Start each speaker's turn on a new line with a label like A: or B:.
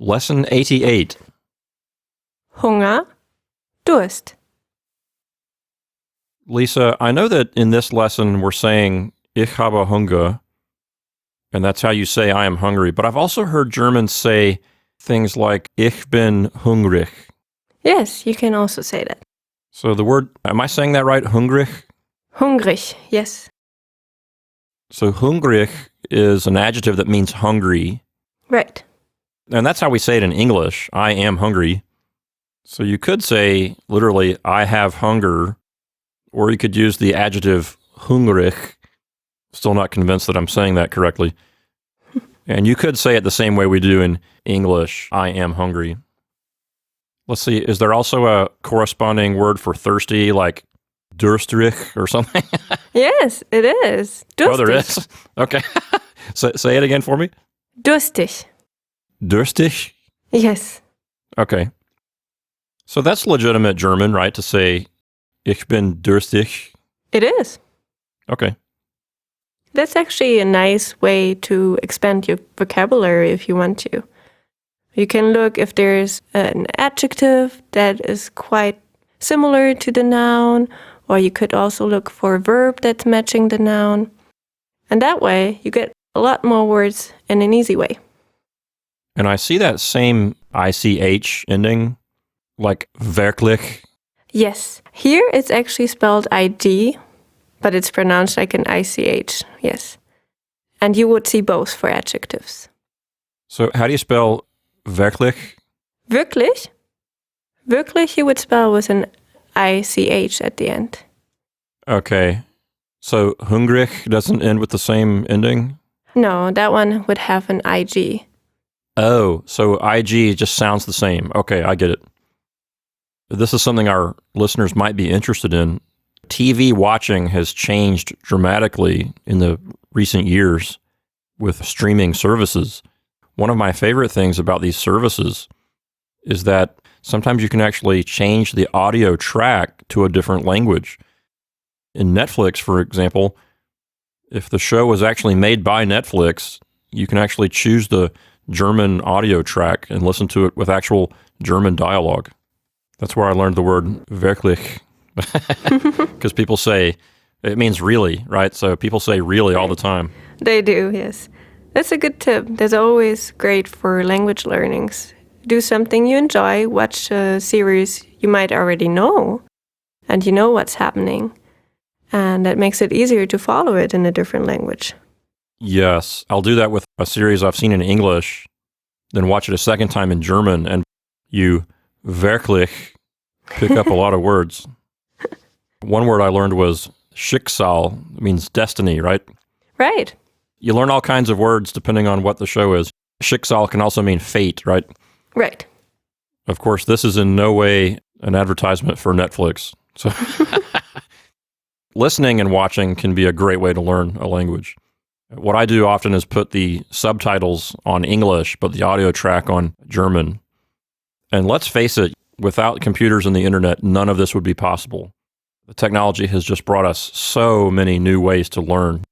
A: Lesson 88.
B: Hunger, Durst.
A: Lisa, I know that in this lesson we're saying Ich habe Hunger, and that's how you say I am hungry, but I've also heard Germans say things like Ich bin hungrig.
B: Yes, you can also say that.
A: So the word, am I saying that right? Hungrig?
B: Hungrig, yes.
A: So hungrig is an adjective that means hungry.
B: Right.
A: And that's how we say it in English. I am hungry. So you could say literally, I have hunger, or you could use the adjective hungrig. Still not convinced that I'm saying that correctly. And you could say it the same way we do in English, I am hungry. Let's see, is there also a corresponding word for thirsty, like durstig or something?
B: Yes, it is. Durstig.
A: Oh, there is? Okay. Say it again for me.
B: Durstig.
A: Durstig?
B: Yes.
A: Okay. So that's legitimate German, right? To say, ich bin durstig.
B: It is.
A: Okay.
B: That's actually a nice way to expand your vocabulary if you want to. You can look if there's an adjective that is quite similar to the noun, or you could also look for a verb that's matching the noun. And that way, you get a lot more words in an easy way.
A: And I see that same ICH ending, like wirklich.
B: Yes. Here it's actually spelled IG, but it's pronounced like an ICH, yes. And you would see both for adjectives.
A: So how do you spell wirklich?
B: Wirklich? Wirklich you would spell with an ICH at the end.
A: Okay. So hungrig doesn't end with the same ending?
B: No, that one would have an IG.
A: Oh, so IG just sounds the same. Okay, I get it. This is something our listeners might be interested in. TV watching has changed dramatically in the recent years with streaming services. One of my favorite things about these services is that sometimes you can actually change the audio track to a different language. In Netflix, for example, if the show was actually made by Netflix, you can actually choose the German audio track and listen to it with actual German dialogue. That's where I learned the word wirklich. Because people say, it means really, right? So people say really all the time.
B: They do, yes. That's a good tip. That's always great for language learnings. Do something you enjoy, watch a series you might already know, and you know what's happening. And that makes it easier to follow it in a different language.
A: Yes, I'll do that with a series I've seen in English, then watch it a second time in German, and you wirklich pick up a lot of words. One word I learned was Schicksal. It means destiny, right?
B: Right.
A: You learn all kinds of words depending on what the show is. Schicksal can also mean fate, right?
B: Right.
A: Of course, this is in no way an advertisement for Netflix. So listening and watching can be a great way to learn a language. What I do often is put the subtitles on English, but the audio track on German. And let's face it, without computers and the internet, none of this would be possible. The technology has just brought us so many new ways to learn.